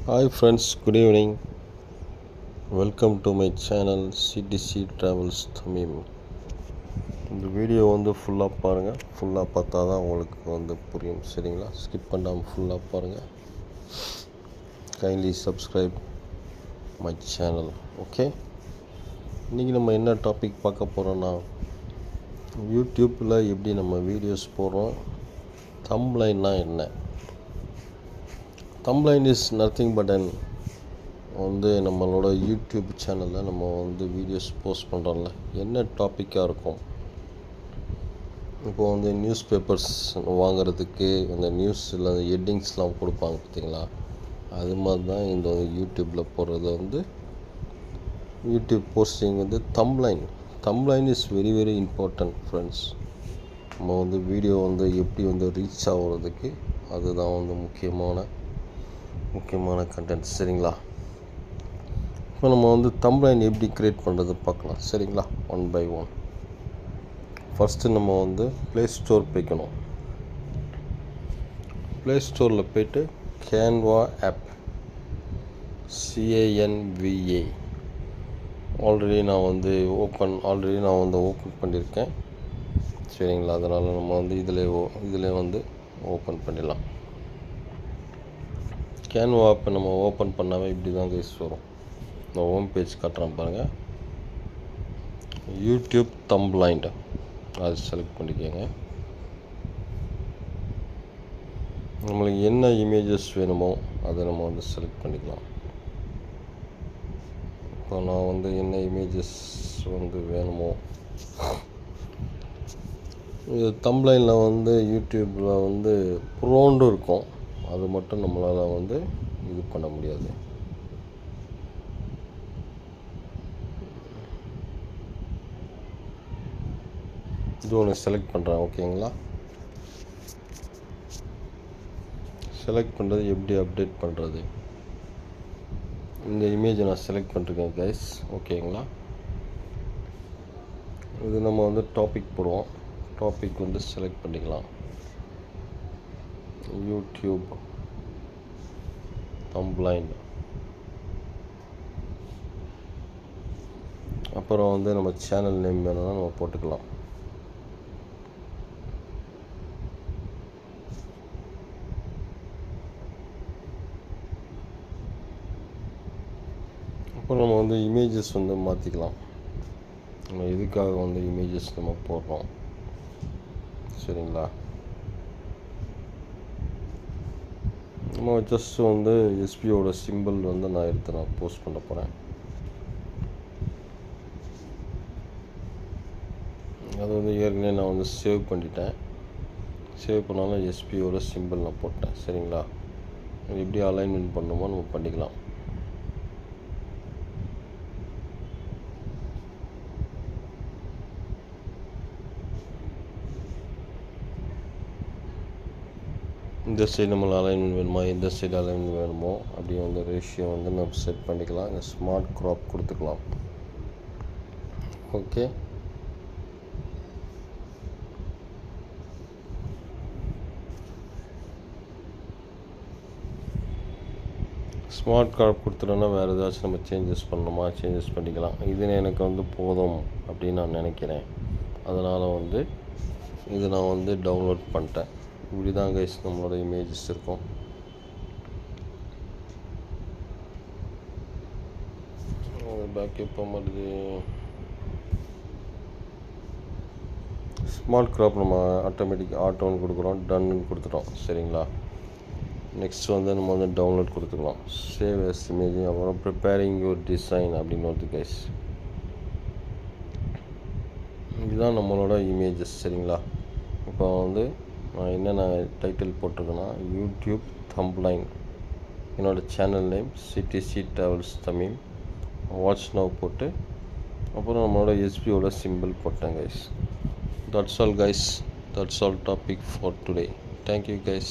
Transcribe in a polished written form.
Hi friends, good evening. Welcome to my channel CTC Travels Tamim. இந்த video ஃபுல்லாக பாருங்கள். ஃபுல்லாக பார்த்தா தான் உங்களுக்கு புரியும், சரிங்களா? ஸ்கிப் பண்ணாமல் ஃபுல்லாக பாருங்கள். Kindly subscribe my channel. Okay, இன்றைக்கி நம்ம என்ன டாபிக் பார்க்க போகிறோன்னா, யூடியூப்பில் எப்படி நம்ம வீடியோஸ் போடுறோம், தம்ப்லைன்னா என்ன. Thumbnail is nothing but and நம்மளோட யூடியூப் சேனலில் நம்ம வீடியோஸ் போஸ்ட் பண்ணுறோம்ல, என்ன டாப்பிக்காக இருக்கும். இப்போது நியூஸ் பேப்பர்ஸ் வாங்குறதுக்கு அந்த நியூஸில் அந்த ஹெட்டிங்ஸ்லாம் கொடுப்பாங்க பார்த்தீங்களா, அது மாதிரி தான் இந்த யூடியூப்பில் போடுறது YouTube posting thumbnail is very very important friends. நம்ம வீடியோ எப்படி ரீச் ஆகுறதுக்கு அதுதான் முக்கியமான கண்டென்ட், சரிங்களா? இப்போ நம்ம தம்ப்லைன் எப்படி க்ரியேட் பண்ணுறது பார்க்கலாம், சரிங்களா? One by one. ஃபஸ்ட்டு நம்ம ப்ளே ஸ்டோர் போய்க்கணும். ப்ளே ஸ்டோரில் போய்ட்டு கேன்வா ஆப், CANVA ஆல்ரெடி நான் ஓப்பன் பண்ணியிருக்கேன், சரிங்களா? அதனால் நம்ம இதில் ஓப்பன் பண்ணிடலாம். கேன்வா ஆப்பை நம்ம ஓப்பன் பண்ணாமல் இப்படி தான் கைஸ் வரும். நான் ஹோம் பேஜ் காட்டுறேன் பாருங்கள். யூடியூப் தம்ப்லைன் அது செலக்ட் பண்ணிக்கோங்க. நம்மளுக்கு என்ன இமேஜஸ் வேணுமோ அதை நம்ம செலக்ட் பண்ணிக்கலாம். இப்போ நான் என்ன இமேஜஸ் வேணுமோ, இது தம்ப்லைனில் யூடியூப்பில் ப்ரோண்டு இருக்கும், அது மட்டும் நம்மளால் இது பண்ண முடியாது. இது ஒன்று செலக்ட் பண்ணுறேன், ஓகேங்களா? செலக்ட் பண்ணுறது எப்படி அப்டேட் பண்ணுறது, இந்த இமேஜை நான் செலக்ட் பண்ணிருக்கேன் கைஸ், ஓகேங்களா? இது நம்ம டாபிக் போடுவோம். டாபிக் செலக்ட் பண்ணிக்கலாம். YouTube thumbnail. அப்புறம் நம்ம சேனல் நேம் வேணும்னா நம்ம போட்டுக்கலாம். அப்புறம் நம்ம இமேஜஸ் மாற்றிக்கலாம். நம்ம எதுக்காக இமேஜஸ் நம்ம போடுறோம், சரிங்களா? நம்ம ஜஸ்ட் எஸ்பியோட சிம்பிள் நான் எடுத்து போஸ்ட் பண்ண போகிறேன். அது ஏற்கனவே நான் சேவ் பண்ணிட்டேன். சேவ் பண்ணாலும் எஸ்பியோட சிம்பிள் நான் போட்டேன், சரிங்களா? எப்படி அலைன்மெண்ட் பண்ணணுமோ நம்ம பண்ணிக்கலாம். இந்த சைடு நம்மளுக்கு அலைன்மெண்ட் வேணுமா, எந்த சைடு அலைன்மெண்ட் வேணுமோ அப்படி ரேஷியோ நம்ம செட் பண்ணிக்கலாம். இந்த ஸ்மார்ட் க்ராப் கொடுத்துக்கலாம். ஓகே, ஸ்மார்ட் க்ராப் கொடுத்துட்டோன்னா வேறு ஏதாச்சும் நம்ம சேஞ்சஸ் பண்ணிக்கலாம். இது எனக்கு போதும் அப்படின்னு நான் நினைக்கிறேன். அதனால் இது நான் டவுன்லோட் பண்ணிட்டேன். இப்படி தான் கைஸ் நம்மளோட இமேஜஸ் இருக்கும். பேக் இப்போ மாதிரி ஸ்மார்ட் க்ராப் நம்ம ஆட்டோன்னு கொடுக்குறோம், டன்னு கொடுத்துட்டோம், சரிங்களா? நெக்ஸ்ட் நம்ம டவுன்லோட் கொடுத்துக்கலாம். சேவ் எஸ் இமேஜ், அப்புறம் ப்ரிப்பேரிங் யுவர் டிசைன் அப்படின்னு வருது கைஸ். இதுதான் நம்மளோட இமேஜஸ், சரிங்களா? இப்போ நான் என்னென்ன டைட்டில் போட்டிருக்கேன்னா, யூடியூப் தம்ப்லைன், என்னோடய channel name CTC Travels Tamim, watch now போட்டு அப்புறம் நம்மளோட எஸ்பியோட சிம்பிள் போட்டேன் guys. That's all guys, that's all topic for today. Thank you guys.